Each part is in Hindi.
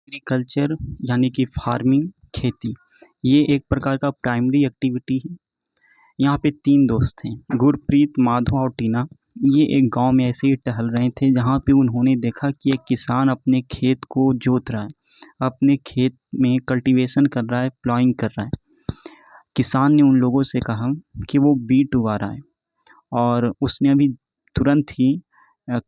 एग्रीकल्चर यानी कि फार्मिंग खेती, ये एक प्रकार का प्राइमरी एक्टिविटी है। यहाँ पे 3 दोस्त हैं, गुरप्रीत, माधव और टीना। ये एक गांव में ऐसे ही टहल रहे थे जहाँ पे उन्होंने देखा कि एक किसान अपने खेत को जोत रहा है, अपने खेत में कल्टीवेशन कर रहा है, प्लॉइंग कर रहा है। किसान ने उन लोगों से कहा कि वो बीट उगा रहा है और उसने अभी तुरंत ही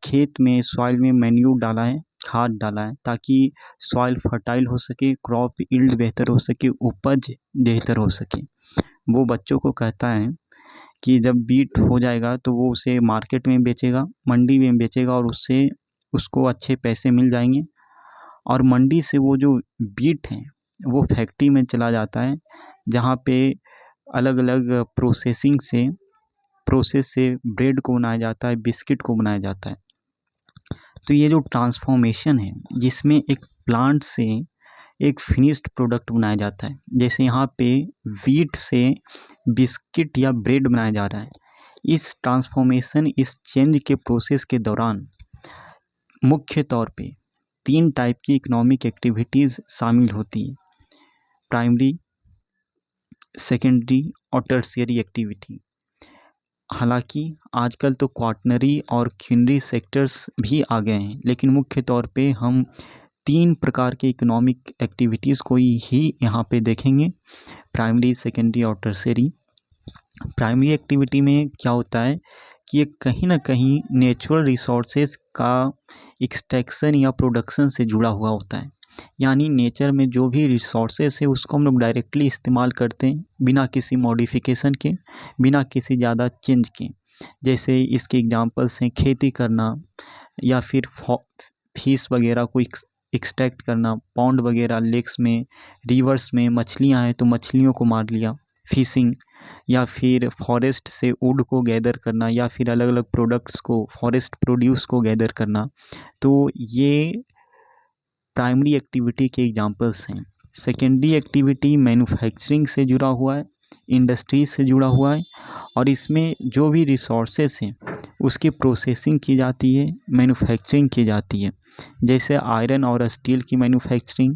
खेत में सॉइल में मैन्यूर डाला है, खाद डाला है, ताकि सॉइल फर्टाइल हो सके, क्रॉप यील्ड बेहतर हो सके, उपज बेहतर हो सके। वो बच्चों को कहता है कि जब बीट हो जाएगा तो वो उसे मार्केट में बेचेगा, मंडी में बेचेगा और उससे उसको अच्छे पैसे मिल जाएंगे। और मंडी से वो जो बीट है वो फैक्ट्री में चला जाता है, जहाँ पे अलग अलग प्रोसेस से ब्रेड को बनाया जाता है, बिस्किट को बनाया जाता है। तो ये जो ट्रांसफॉर्मेशन है जिसमें एक प्लांट से एक फिनिश्ड प्रोडक्ट बनाया जाता है, जैसे यहाँ पे वीट से बिस्किट या ब्रेड बनाया जा रहा है। इस ट्रांसफॉर्मेशन, इस चेंज के प्रोसेस के दौरान मुख्य तौर पे 3 टाइप की इकोनॉमिक एक्टिविटीज़ शामिल होती है: प्राइमरी, सेकेंडरी और टर्शियरी एक्टिविटी। हालांकि आजकल तो क्वाटरनरी और क्विनरी सेक्टर्स भी आ गए हैं, लेकिन मुख्य तौर पे हम 3 प्रकार के इकोनॉमिक एक्टिविटीज़ को ही यहाँ पे देखेंगे: प्राइमरी, सेकेंडरी और टर्शियरी। प्राइमरी एक्टिविटी में क्या होता है कि ये कहीं ना कहीं नेचुरल रिसोर्सेज का एक्सट्रैक्शन या प्रोडक्शन से जुड़ा हुआ होता है। यानी नेचर में जो भी रिसोर्सेज है उसको हम लोग डायरेक्टली इस्तेमाल करते हैं, बिना किसी मॉडिफिकेशन के, बिना किसी ज़्यादा चेंज के। जैसे इसके एग्जांपल्स हैं खेती करना, या फिर फिश वगैरह को एक्सट्रैक्ट करना, पॉन्ड वगैरह, लेक्स में, रिवर्स में मछलियाँ हैं तो मछलियों को मार लिया, फिशिंग। या फिर फॉरेस्ट से वुड को गैदर करना, या फिर अलग अलग प्रोडक्ट्स को, फॉरेस्ट प्रोड्यूस को गैदर करना। तो ये प्राइमरी एक्टिविटी के एग्जांपल्स हैं। सेकेंडरी एक्टिविटी मैन्युफैक्चरिंग से जुड़ा हुआ है, इंडस्ट्रीज से जुड़ा हुआ है, और इसमें जो भी रिसोर्सेस हैं उसकी प्रोसेसिंग की जाती है, मैन्युफैक्चरिंग की जाती है। जैसे आयरन और स्टील की मैन्युफैक्चरिंग,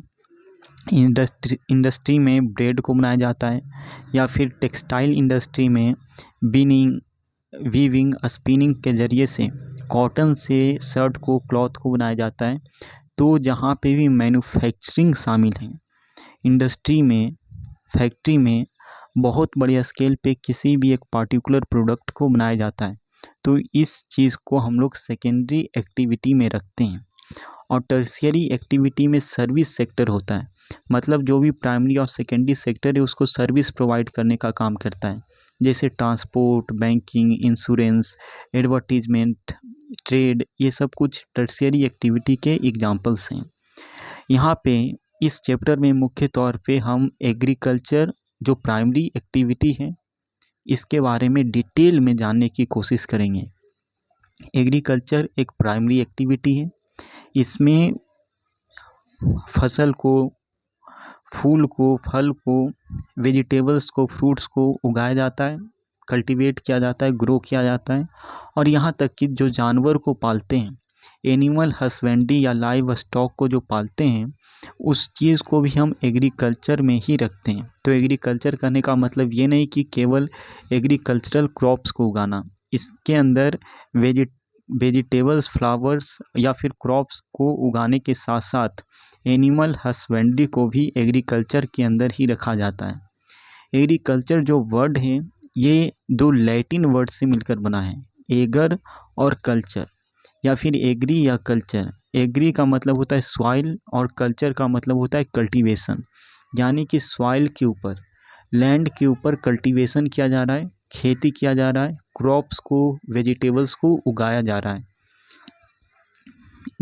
इंडस्ट्री में ब्रेड को बनाया जाता है, या फिर टेक्सटाइल इंडस्ट्री में बीनिंग, वीविंग, स्पिनिंग के ज़रिए से कॉटन से शर्ट को, क्लॉथ को बनाया जाता है। तो जहाँ पे भी मैन्युफैक्चरिंग शामिल है, इंडस्ट्री में, फैक्ट्री में बहुत बड़ी स्केल पे किसी भी एक पार्टिकुलर प्रोडक्ट को बनाया जाता है, तो इस चीज़ को हम लोग सेकेंडरी एक्टिविटी में रखते हैं। और टर्शियरी एक्टिविटी में सर्विस सेक्टर होता है, मतलब जो भी प्राइमरी और सेकेंडरी सेक्टर है उसको सर्विस प्रोवाइड करने का काम करता है, जैसे transport, banking, insurance, advertisement, trade. ये सब कुछ टर्शियरी एक्टिविटी के एग्जांपल्स हैं। यहाँ पे इस चैप्टर में मुख्य तौर पे हम एग्रीकल्चर जो प्राइमरी एक्टिविटी है इसके बारे में डिटेल में जानने की कोशिश करेंगे। एग्रीकल्चर एक प्राइमरी एक्टिविटी है, इसमें फसल को, फूल को, फल को, वेजिटेबल्स को, फ्रूट्स को उगाया जाता है, कल्टीवेट किया जाता है, ग्रो किया जाता है। और यहाँ तक कि जो जानवर को पालते हैं, एनिमल हस्बेंड्री या लाइव स्टॉक को जो पालते हैं, उस चीज़ को भी हम एग्रीकल्चर में ही रखते हैं। तो एग्रीकल्चर करने का मतलब ये नहीं कि केवल एग्रीकल्चरल क्रॉप्स को उगाना, इसके अंदर वेजिटेबल्स, फ्लावर्स या फिर क्रॉप्स को उगाने के साथ साथ एनिमल हस्बेंड्री को भी एग्रीकल्चर के अंदर ही रखा जाता है। एग्रीकल्चर जो वर्ड है ये 2 लैटिन वर्ड से मिलकर बना है, एगर और कल्चर, या फिर एग्री या कल्चर। एग्री का मतलब होता है सॉइल और कल्चर का मतलब होता है कल्टीवेशन, यानी कि सॉइल के ऊपर, लैंड के ऊपर कल्टीवेशन किया जा रहा है, खेती किया जा रहा है, क्रॉप्स को, वेजिटेबल्स को उगाया जा रहा है।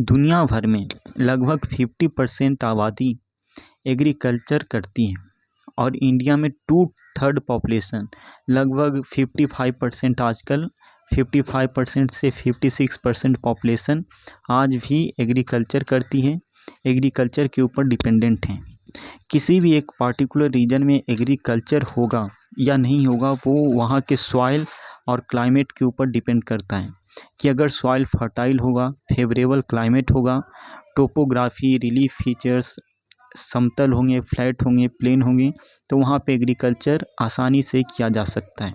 दुनिया भर में लगभग 50% आबादी एग्रीकल्चर करती है, और इंडिया में 2/3 पॉपुलेशन, लगभग 55% आजकल, 55% से 56% पॉपुलेशन आज भी एग्रीकल्चर करती है, एग्रीकल्चर के ऊपर डिपेंडेंट हैं। किसी भी एक पार्टिकुलर रीजन में एग्रीकल्चर होगा या नहीं होगा वो वहाँ के सॉइल और क्लाइमेट के ऊपर डिपेंड करता है, कि अगर सॉइल फर्टाइल होगा, फेवरेबल क्लाइमेट होगा, टोपोग्राफी, रिलीफ फीचर्स, समतल होंगे, फ्लैट होंगे, प्लेन होंगे, तो वहाँ पे एग्रीकल्चर आसानी से किया जा सकता है।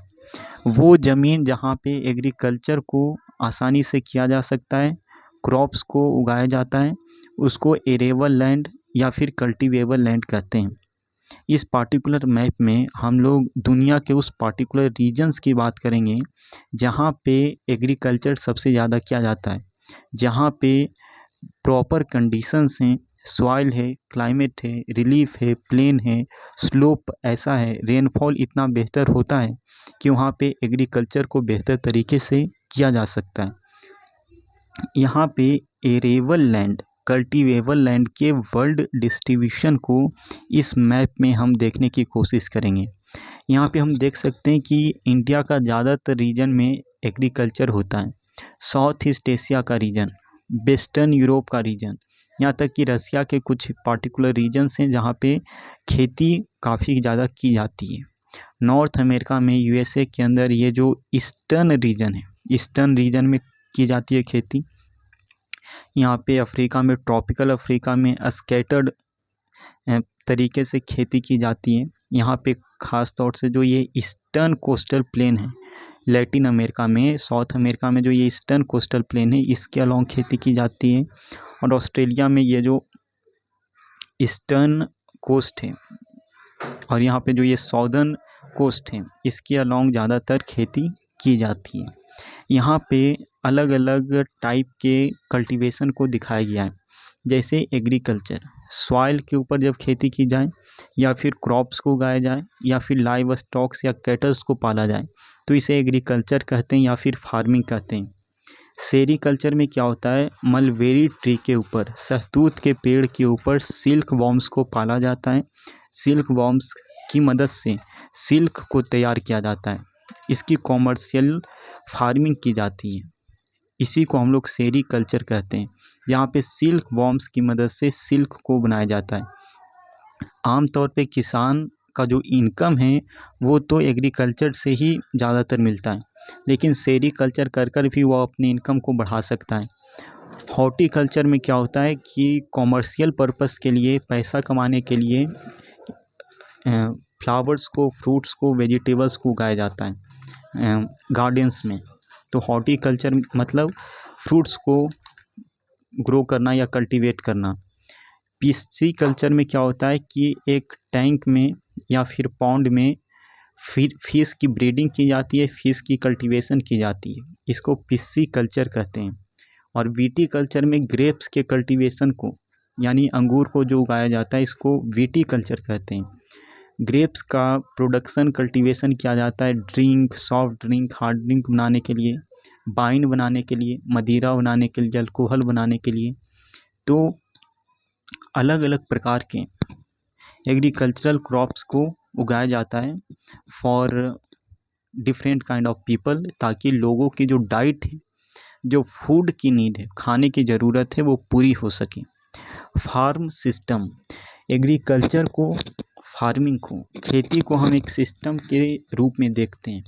वो ज़मीन जहाँ पे एग्रीकल्चर को आसानी से किया जा सकता है, क्रॉप्स को उगाया जाता है, उसको एरेबल लैंड या फिर कल्टीवेबल लैंड कहते हैं। इस पार्टिकुलर मैप में हम लोग दुनिया के उस पार्टिकुलर रीजन्स की बात करेंगे जहाँ पे एग्रीकल्चर सबसे ज़्यादा किया जाता है, जहाँ पे प्रॉपर कंडीशंस हैं, सॉइल है, क्लाइमेट है, रिलीफ है, प्लेन है, स्लोप ऐसा है, रेनफॉल इतना बेहतर होता है कि वहाँ पे एग्रीकल्चर को बेहतर तरीके से किया जा सकता है। यहाँ पे एरेबल लैंड, कल्टीवेबल लैंड के वर्ल्ड डिस्ट्रीब्यूशन को इस मैप में हम देखने की कोशिश करेंगे। यहाँ पे हम देख सकते हैं कि इंडिया का ज़्यादातर रीजन में एग्रीकल्चर होता है। साउथ ईस्ट एशिया का रीजन, वेस्टर्न यूरोप का रीजन, यहाँ तक कि रसिया के कुछ पार्टिकुलर रीजन्स हैं जहाँ पे खेती काफ़ी ज़्यादा की जाती है। नॉर्थ अमेरिका में, यूएसए के अंदर ये जो ईस्टर्न रीजन है, ईस्टर्न रीजन में की जाती है खेती। यहाँ पे अफ्रीका में, ट्रॉपिकल अफ्रीका में स्कैटर्ड तरीके से खेती की जाती है। यहाँ पे ख़ास तौर से जो ये ईस्टर्न कोस्टल प्लेन है, लैटिन अमेरिका में, साउथ अमेरिका में जो ये ईस्टर्न कोस्टल प्लेन है, इसके अलॉन्ग खेती की जाती है। और ऑस्ट्रेलिया में ये जो ईस्टर्न कोस्ट है और यहाँ पे जो ये साउदर्न कोस्ट है, इसके अलॉन्ग ज़्यादातर खेती की जाती है। यहाँ पे अलग अलग टाइप के कल्टीवेशन को दिखाया गया है, जैसे एग्रीकल्चर, सॉइल के ऊपर जब खेती की जाए या फिर क्रॉप्स को उगाया जाए या फिर लाइव स्टॉक्स या कैटल्स को पाला जाए तो इसे एग्रीकल्चर कहते हैं या फिर फार्मिंग कहते हैं। सेरीकल्चर में क्या होता है, मलबेरी ट्री के ऊपर, शहतूत के पेड़ के ऊपर सिल्क वॉर्म्स को पाला जाता है। सिल्क वॉर्म्स की मदद से सिल्क को तैयार किया जाता है, इसकी कॉमर्शियल फार्मिंग की जाती है। इसी को हम लोग सेरीकल्चर कहते हैं, जहाँ पे सिल्क वॉर्म्स की मदद से सिल्क को बनाया जाता है। आमतौर पे किसान का जो इनकम है वो तो एग्रीकल्चर से ही ज़्यादातर मिलता है, लेकिन सेरीकल्चर कर कर भी वो अपनी इनकम को बढ़ा सकता है। हॉर्टिकल्चर में क्या होता है कि कॉमर्शियल पर्पस के लिए, पैसा कमाने के लिए फ्लावर्स को, फ्रूट्स को, वेजिटेबल्स को उगाया जाता है गार्डन्स में। तो हॉर्टिकल्चर मतलब फ्रूट्स को ग्रो करना या कल्टीवेट करना। पिस्सीकल्चर में क्या होता है कि एक टैंक में या फिर पॉन्ड में फिश की ब्रीडिंग की जाती है, फिश की कल्टीवेशन की जाती है, इसको पिस्सीकल्चर कहते हैं। और विटीकल्चर में ग्रेप्स के कल्टीवेशन को, यानी अंगूर को जो उगाया जाता है, इसको विटीकल्चर कहते हैं। ग्रेप्स का प्रोडक्शन, कल्टीवेशन किया जाता है drink, soft drink, hard drink बनाने के लिए, वाइन बनाने के लिए, मदिरा बनाने के लिए, अल्कोहल बनाने के लिए। तो अलग अलग प्रकार के एग्रीकल्चरल क्रॉप्स को उगाया जाता है for different kind of people, ताकि लोगों की जो डाइट है, जो फूड की नीड है, खाने की ज़रूरत है, वो पूरी हो सके। फार्म सिस्टम, एग्रीकल्चर को, फार्मिंग को, खेती को हम एक सिस्टम के रूप में देखते हैं,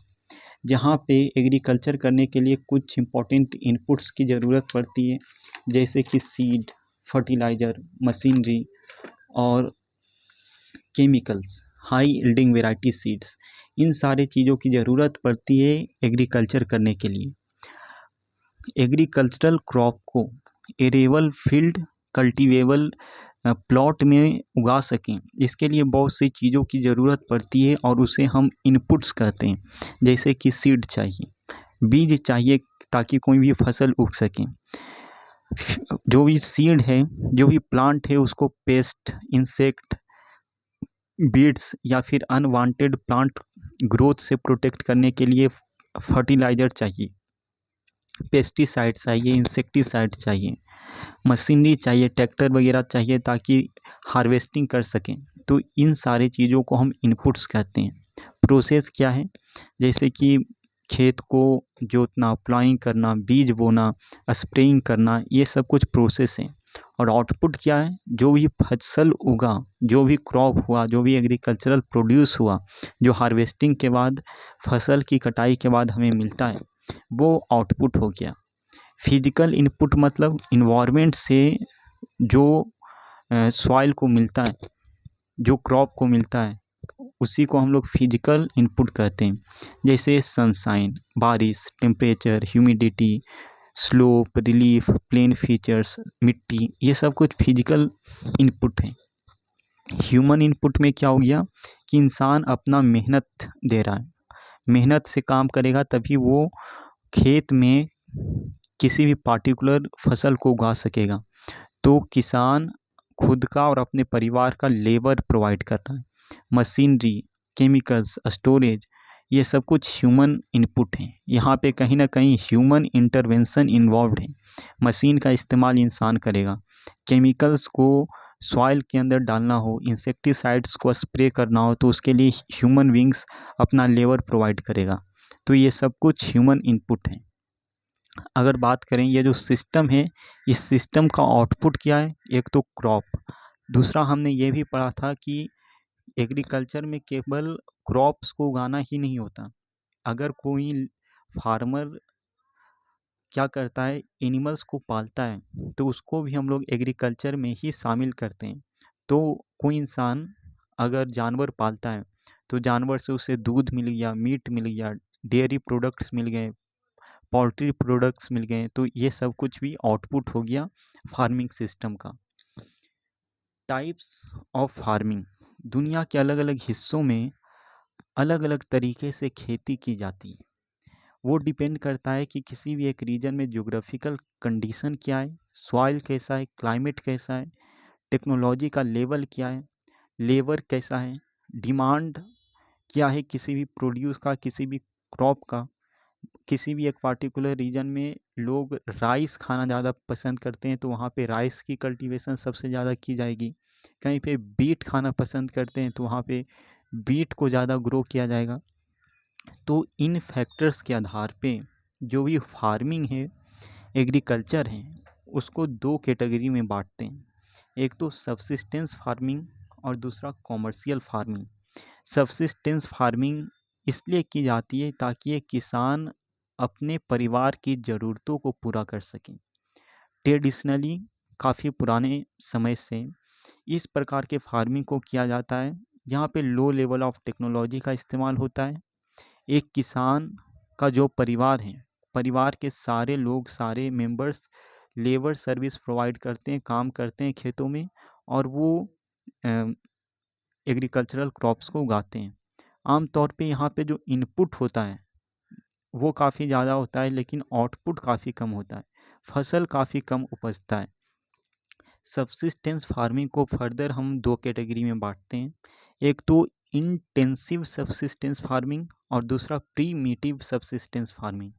जहाँ पे एग्रीकल्चर करने के लिए कुछ इम्पोर्टेंट इनपुट्स की ज़रूरत पड़ती है, जैसे कि सीड, फर्टिलाइज़र, मशीनरी और chemicals, high yielding variety seeds. इन सारे चीज़ों की ज़रूरत पड़ती है एग्रीकल्चर करने के लिए। एग्रीकल्चरल क्रॉप को एरेबल फील्ड, कल्टीवेबल प्लॉट में उगा सकें, इसके लिए बहुत सी चीज़ों की ज़रूरत पड़ती है और उसे हम इनपुट्स कहते हैं। जैसे कि सीड चाहिए, बीज चाहिए ताकि कोई भी फसल उग सके। जो भी सीड है, जो भी प्लांट है, उसको पेस्ट, इंसेक्ट, बीड्स या फिर अनवांटेड प्लांट ग्रोथ से प्रोटेक्ट करने के लिए फर्टिलाइज़र चाहिए, पेस्टिसाइड चाहिए, इंसेक्टिसाइड चाहिए, मशीनरी चाहिए, ट्रैक्टर वगैरह चाहिए ताकि हार्वेस्टिंग कर सकें। तो इन सारी चीज़ों को हम इनपुट्स कहते हैं। प्रोसेस क्या है, जैसे कि खेत को जोतना, प्लाइंग करना, बीज बोना, स्प्रेइंग करना, ये सब कुछ प्रोसेस है। और आउटपुट क्या है, जो भी फसल उगा, जो भी क्रॉप हुआ, जो भी एग्रीकल्चरल प्रोड्यूस हुआ, जो हार्वेस्टिंग के बाद, फसल की कटाई के बाद हमें मिलता है, वो आउटपुट हो गया। फिजिकल इनपुट मतलब इन्वायरमेंट से जो सॉइल को मिलता है, जो क्रॉप को मिलता है, उसी को हम लोग फिजिकल इनपुट कहते हैं। जैसे सनशाइन, बारिश, temperature, humidity, slope, relief, plain features, मिट्टी, ये सब कुछ फिजिकल इनपुट है। ह्यूमन इनपुट में क्या हो गया कि इंसान अपना मेहनत दे रहा है, मेहनत से काम करेगा तभी वो खेत में किसी भी पार्टिकुलर फसल को उगा सकेगा। तो किसान खुद का और अपने परिवार का लेबर प्रोवाइड कर रहा है। मशीनरी, केमिकल्स, स्टोरेज, ये सब कुछ ह्यूमन इनपुट हैं। यहाँ पे कहीं ना कहीं ह्यूमन इंटरवेंशन इन्वॉल्व है। मशीन का इस्तेमाल इंसान करेगा, केमिकल्स को सॉइल के अंदर डालना हो, इंसेक्टिसाइड्स को स्प्रे करना हो, तो उसके लिए ह्यूमन बींग्स अपना लेबर प्रोवाइड करेगा। तो ये सब कुछ ह्यूमन इनपुट है। अगर बात करें ये जो सिस्टम है, इस सिस्टम का आउटपुट क्या है? एक तो क्रॉप, दूसरा हमने ये भी पढ़ा था कि एग्रीकल्चर में केवल क्रॉप्स को उगाना ही नहीं होता। अगर कोई फार्मर क्या करता है, एनिमल्स को पालता है, तो उसको भी हम लोग एग्रीकल्चर में ही शामिल करते हैं। तो कोई इंसान अगर जानवर पालता है तो जानवर से उसे दूध मिल गया, मीट मिल गया, डेयरी प्रोडक्ट्स मिल गए, पोल्ट्री प्रोडक्ट्स मिल गए, तो ये सब कुछ भी आउटपुट हो गया फार्मिंग सिस्टम का। टाइप्स ऑफ फार्मिंग, दुनिया के अलग अलग हिस्सों में अलग अलग तरीके से खेती की जाती है। वो डिपेंड करता है कि किसी भी एक रीजन में ज्योग्राफिकल कंडीशन क्या है, सॉइल कैसा है, क्लाइमेट कैसा है, टेक्नोलॉजी का लेवल क्या है, लेबर कैसा है, डिमांड क्या है किसी भी प्रोड्यूस का, किसी भी क्रॉप का। किसी भी एक पार्टिकुलर रीजन में लोग राइस खाना ज़्यादा पसंद करते हैं, तो वहाँ पे राइस की कल्टीवेशन सबसे ज़्यादा की जाएगी। कहीं पे बीट खाना पसंद करते हैं तो वहाँ पे बीट को ज़्यादा ग्रो किया जाएगा। तो इन फैक्टर्स के आधार पे जो भी फार्मिंग है, एग्रीकल्चर है, उसको दो कैटेगरी में बांटते हैं। एक तो सबसिस्टेंस फार्मिंग और दूसरा कॉमर्शियल फार्मिंग। सबसिस्टेंस फार्मिंग इसलिए की जाती है ताकि ये किसान अपने परिवार की ज़रूरतों को पूरा कर सकें। ट्रेडिशनली काफ़ी पुराने समय से इस प्रकार के फार्मिंग को किया जाता है, जहाँ पे लो लेवल ऑफ टेक्नोलॉजी का इस्तेमाल होता है। एक किसान का जो परिवार है, परिवार के सारे लोग, सारे मेंबर्स लेबर सर्विस प्रोवाइड करते हैं, काम करते हैं खेतों में, और वो एग्रीकल्चरल क्रॉप्स को उगाते हैं। आम तौर पे यहाँ पे जो इनपुट होता है वो काफ़ी ज़्यादा होता है, लेकिन आउटपुट काफ़ी कम होता है, फसल काफ़ी कम उपजता है। सबसिस्टेंस फार्मिंग को फर्दर हम दो कैटेगरी में बांटते हैं। एक तो इंटेंसिव सबसिस्टेंस फार्मिंग और दूसरा प्रीमिटिव सबसिस्टेंस फार्मिंग।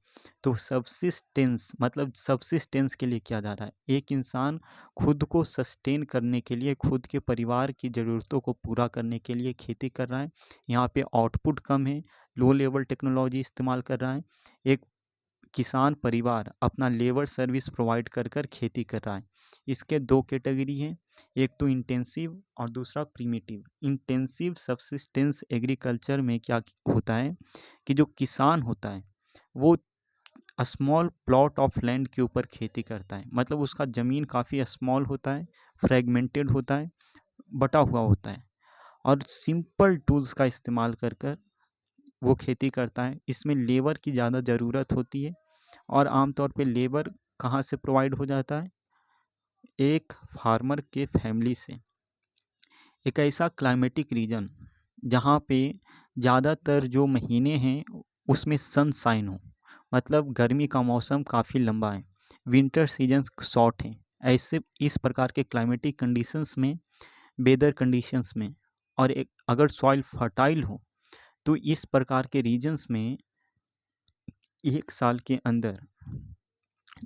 तो सबसिस्टेंस मतलब सबसिस्टेंस के लिए किया जा रहा है, एक इंसान खुद को सस्टेन करने के लिए, खुद के परिवार की ज़रूरतों को पूरा करने के लिए खेती कर रहा है। यहाँ पे आउटपुट कम है, लो लेवल टेक्नोलॉजी इस्तेमाल कर रहा है। एक किसान परिवार अपना लेबर सर्विस प्रोवाइड कर कर खेती कर रहा है। इसके दो कैटेगरी हैं, एक तो इंटेंसिव और दूसरा प्रीमिटिव। इंटेंसिव सबसिस्टेंस एग्रीकल्चर में क्या होता है कि जो किसान होता है वो स्मॉल प्लॉट ऑफ लैंड के ऊपर खेती करता है, मतलब उसका ज़मीन काफ़ी स्मॉल होता है, फ्रेगमेंटेड होता है, बटा हुआ होता है, और सिंपल टूल्स का इस्तेमाल कर कर वो खेती करता है। इसमें लेबर की ज़्यादा ज़रूरत होती है, और आमतौर पे लेबर कहाँ से प्रोवाइड हो जाता है? एक फार्मर के फैमिली से। एक ऐसा क्लाइमेटिक रीजन जहाँ पे ज़्यादातर जो महीने हैं उसमें सनशाइन हो, मतलब गर्मी का मौसम काफ़ी लंबा है, विंटर सीजन शॉर्ट है। ऐसे इस प्रकार के क्लाइमेटिक कंडीशंस में, वेदर कंडीशंस में, और एक अगर सॉइल फर्टाइल हो तो इस प्रकार के रीजन्स में एक साल के अंदर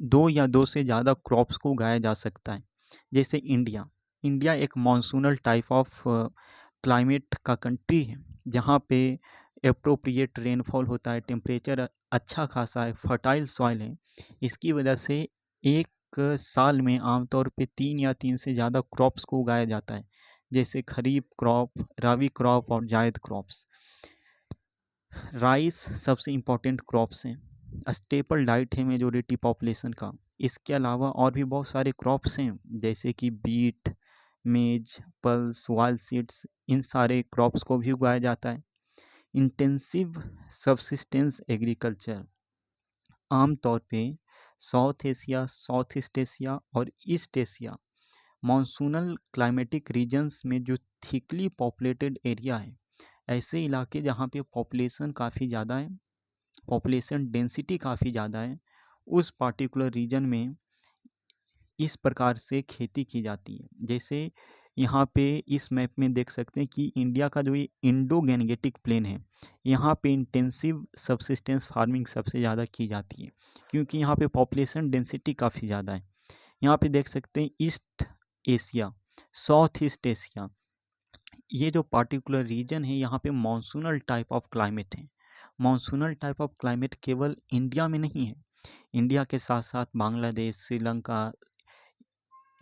दो या दो से ज़्यादा क्रॉप्स को उगाया जा सकता है। जैसे इंडिया, इंडिया एक मॉनसूनल टाइप ऑफ क्लाइमेट का कंट्री है, जहाँ पे एप्रोप्रिएट रेनफॉल होता है, टेम्परेचर अच्छा खासा है, फर्टाइल सॉइल है। इसकी वजह से एक साल में आमतौर पे 3 से ज़्यादा क्रॉप्स को उगाया जाता है, जैसे खरीफ क्रॉप, रबी क्रॉप और जायद क्रॉप्स। राइस सबसे इम्पोर्टेंट क्रॉप्स हैं, स्टेपल डाइट है मेजोरिटी पॉपुलेशन का। इसके अलावा और भी बहुत सारे क्रॉप्स हैं, जैसे कि बीट, मेज, पल्स, वाइल्ड सीड्स, इन सारे क्रॉप्स को भी उगाया जाता है। इंटेंसिव सबसिस्टेंस एग्रीकल्चर आमतौर पे South Asia, South East Asia और East Asia monsoonal climatic regions में जो थिकली पॉपुलेटेड एरिया है, ऐसे इलाके जहाँ पे पॉपुलेशन काफ़ी ज़्यादा है, पॉपुलेशन डेंसिटी काफ़ी ज़्यादा है, उस पार्टिकुलर रीजन में इस प्रकार से खेती की जाती है। जैसे यहाँ पे इस मैप में देख सकते हैं कि इंडिया का जो ये इंडो गैंगेटिक प्लेन है, यहाँ पे इंटेंसिव सबसिस्टेंस फार्मिंग सबसे ज़्यादा की जाती है, क्योंकि यहाँ पे पॉपुलेशन डेंसिटी काफ़ी ज़्यादा है। यहाँ पे देख सकते हैं east Asia, South East Asia, ये जो पार्टिकुलर रीजन है, यहाँ पे मॉनसूनल टाइप ऑफ क्लाइमेट है। मॉनसूनल टाइप ऑफ क्लाइमेट केवल इंडिया में नहीं है, इंडिया के साथ साथ बांग्लादेश, श्रीलंका,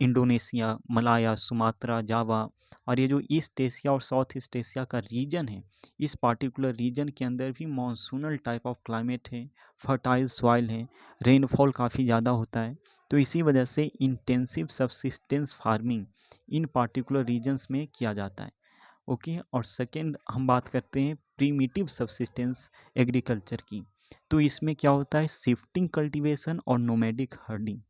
इंडोनेशिया, मलाया, सुमात्रा, जावा और ये जो ईस्ट एशिया और साउथ ईस्ट एशिया का रीजन है, इस पार्टिकुलर रीजन के अंदर भी मॉनसूनल टाइप ऑफ क्लाइमेट है, फर्टाइल सॉइल है, रेनफॉल काफ़ी ज़्यादा होता है। तो इसी वजह से intensive subsistence farming in particular regions में किया जाता है। ओके, और सेकेंड हम बात करते हैं प्रीमिटिव सबसिस्टेंस एग्रीकल्चर की। तो इसमें क्या होता है, शिफ्टिंग कल्टीवेशन और नोमैडिक हर्डिंग।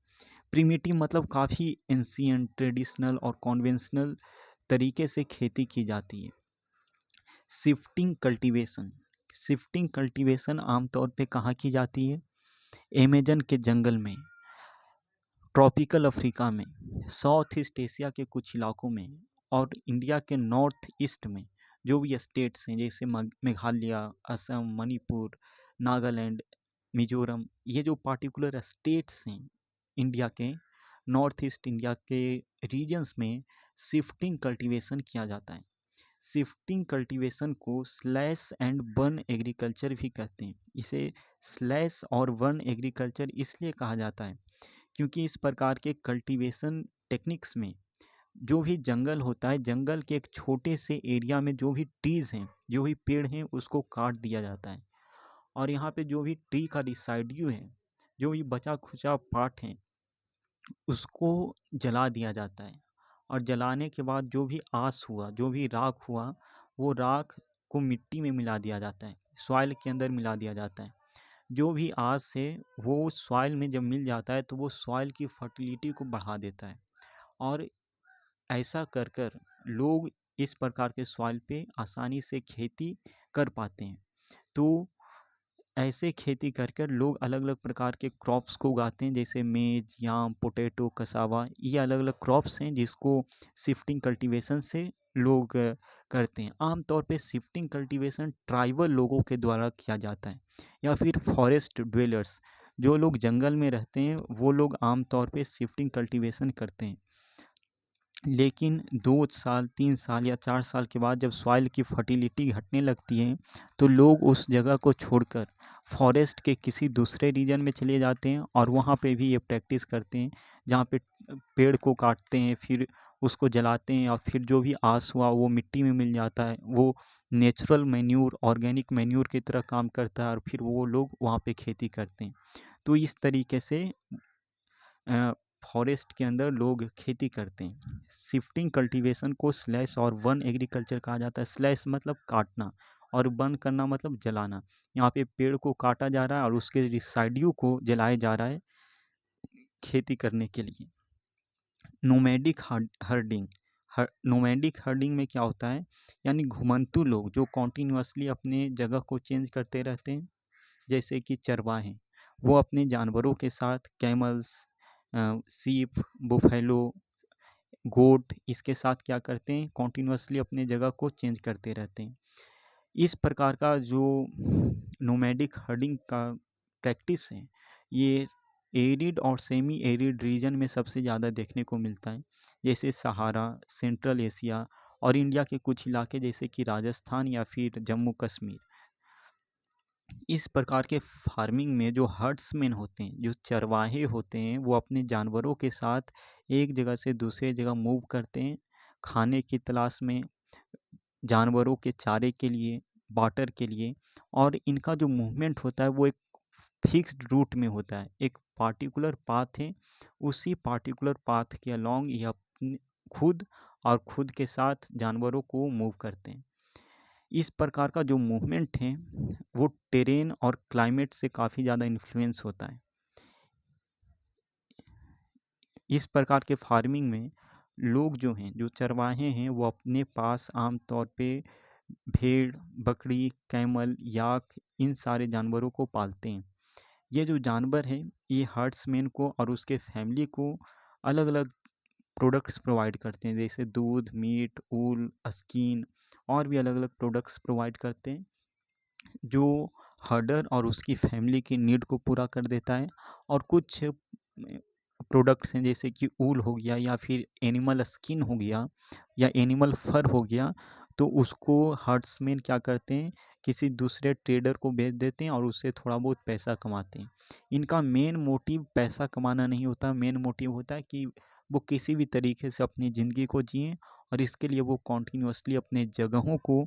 प्रीमिटिव मतलब काफ़ी एंशियंट, ट्रेडिशनल और कॉन्वेंशनल तरीके से खेती की जाती है। शिफ्टिंग कल्टीवेशन, शिफ्टिंग कल्टीवेशन आमतौर पे कहाँ की जाती है, अमेजन के जंगल में, ट्रॉपिकल अफ्रीका में, साउथ ईस्ट एशिया के कुछ इलाकों में और इंडिया के नॉर्थ ईस्ट में जो भी स्टेट्स हैं जैसे मेघालय, असम, मणिपुर, नागालैंड, मिजोरम, ये जो पार्टिकुलर स्टेट्स हैं इंडिया के, नॉर्थ ईस्ट इंडिया के रीजन्स में शिफ्टिंग कल्टीवेशन किया जाता है। शिफ्टिंग कल्टीवेशन को स्लैश एंड बर्न एग्रीकल्चर भी कहते हैं। इसे स्लैश और बर्न एग्रीकल्चर इसलिए कहा जाता है क्योंकि इस प्रकार के कल्टीवेशन टेक्निक्स में जो भी जंगल होता है, जंगल के एक छोटे से एरिया में जो भी ट्रीज़ हैं, जो भी पेड़ हैं, उसको काट दिया जाता है और यहाँ पे जो भी ट्री का रिसाइड्यू है, जो भी बचा खुचा पार्ट है, उसको जला दिया जाता है और जलाने के बाद जो भी आस हुआ, जो भी राख हुआ, वो राख को मिट्टी में मिला दिया जाता है, सॉइल के अंदर मिला दिया जाता है। जो भी आस है वो सॉइल में जब मिल जाता है तो वो सॉइल की फर्टिलिटी को बढ़ा देता है और ऐसा कर कर लोग इस प्रकार के सॉइल पे आसानी से खेती कर पाते हैं। तो ऐसे खेती कर कर लोग अलग अलग प्रकार के क्रॉप्स को उगाते हैं, जैसे मेज, याम, पोटैटो, कसावा, ये अलग अलग क्रॉप्स हैं जिसको शिफ्टिंग कल्टीवेशन से लोग करते हैं। आमतौर पे शिफ्टिंग कल्टीवेशन ट्राइबल लोगों के द्वारा किया जाता है या फिर फॉरेस्ट ड्वेलर्स, जो लोग जंगल में रहते हैं वो लोग आमतौर पे शिफ्टिंग कल्टीवेशन करते हैं। लेकिन 2 साल, 3 साल या 4 साल के बाद जब सॉइल की फर्टिलिटी घटने लगती है तो लोग उस जगह को छोड़कर फॉरेस्ट के किसी दूसरे रीजन में चले जाते हैं और वहाँ पे भी ये प्रैक्टिस करते हैं, जहाँ पे पेड़ को काटते हैं, फिर उसको जलाते हैं और फिर जो भी आस हुआ वो मिट्टी में मिल जाता है, वो नेचुरल मैन्यूर, ऑर्गेनिक मैन्यूर की तरह काम करता है और फिर वो लोग वहाँ पे खेती करते हैं। तो इस तरीके से फॉरेस्ट के अंदर लोग खेती करते हैं। शिफ्टिंग कल्टीवेशन को स्लैश और वन एग्रीकल्चर कहा जाता है। स्लैश मतलब काटना और बर्न करना मतलब जलाना। यहाँ पे पेड़ को काटा जा रहा है और उसके रिसाइड्यू को जलाया जा रहा है खेती करने के लिए। नोमैडिक हर्डिंग, नोमैडिक हर्डिंग में क्या होता है, यानी घुमंतू लोग जो कॉन्टिन्यूसली अपने जगह को चेंज करते रहते हैं, जैसे कि चरवाहे, वो अपने जानवरों के साथ कैमल्स, सीप, बुफेलो, गोट, इसके साथ क्या करते हैं, कॉन्टिन्यूसली अपने जगह को चेंज करते रहते हैं। इस प्रकार का जो नोमैडिक हर्डिंग का प्रैक्टिस है, ये एरिड और सेमी एरिड रीजन में सबसे ज़्यादा देखने को मिलता है, जैसे सहारा, सेंट्रल एशिया और इंडिया के कुछ इलाके जैसे कि राजस्थान या फिर जम्मू कश्मीर। इस प्रकार के फार्मिंग में जो हर्ड्समैन होते हैं, जो चरवाहे होते हैं, वो अपने जानवरों के साथ एक जगह से दूसरे जगह मूव करते हैं, खाने की तलाश में, जानवरों के चारे के लिए, वाटर के लिए, और इनका जो मूवमेंट होता है वो एक फिक्स्ड रूट में होता है, एक पार्टिकुलर पाथ है, उसी पार्टिकुलर पाथ के अलोंग ये अपने खुद और खुद के साथ जानवरों को मूव करते हैं। इस प्रकार का जो मूवमेंट है वो टेरेन और क्लाइमेट से काफ़ी ज़्यादा इन्फ्लुएंस होता है। इस प्रकार के फार्मिंग में लोग जो हैं, जो चरवाहे हैं, वो अपने पास आम तौर पे भेड़, बकरी, कैमल, याक इन सारे जानवरों को पालते हैं। ये जो जानवर हैं, ये हर्ट्समैन को और उसके फैमिली को अलग-अलग प्रोडक्ट्स प्रोवाइड करते हैं, जैसे दूध, मीट, ऊल, स्किन और भी अलग-अलग प्रोडक्ट्स प्रोवाइड करते हैं, जो हर्डर और उसकी फैमिली की नीड को पूरा कर देता है। और कुछ प्रोडक्ट्स हैं जैसे कि ऊल हो गया या फिर एनिमल स्किन हो गया या एनिमल फर हो गया, तो उसको हर्ट्समैन क्या करते हैं, किसी दूसरे ट्रेडर को बेच देते हैं और उससे थोड़ा बहुत पैसा कमाते हैं। इनका मेन मोटिव पैसा कमाना नहीं होता, मेन मोटिव होता है कि वो किसी भी तरीके से अपनी ज़िंदगी को जिएँ, और इसके लिए वो कॉन्टिन्यूअसली अपने जगहों को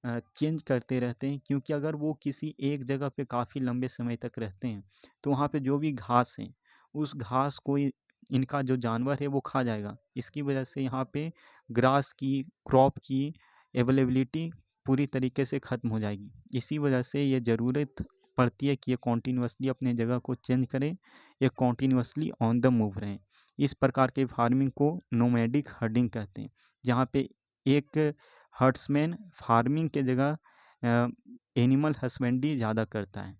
चेंज करते रहते हैं, क्योंकि अगर वो किसी एक जगह पे काफ़ी लंबे समय तक रहते हैं, तो वहाँ पे जो भी घास है, उस घास को इनका जो जानवर है वो खा जाएगा। इसकी वजह से यहाँ पे ग्रास की, क्रॉप की अवेलेबिलिटी पूरी तरीके से ख़त्म हो जाएगी। इसी वजह से ये ज़रूरत पड़ती है कि ये कॉन्टिन्यूअसली अपने जगह को चेंज करें, ये कॉन्टिन्यूअसली ऑन द मूव रहें। इस प्रकार के फार्मिंग को नोमैडिक हर्डिंग कहते हैं, जहाँ पे एक हर्ट्समैन फार्मिंग के जगह एनिमल हस्बेंड्री ज़्यादा करता है।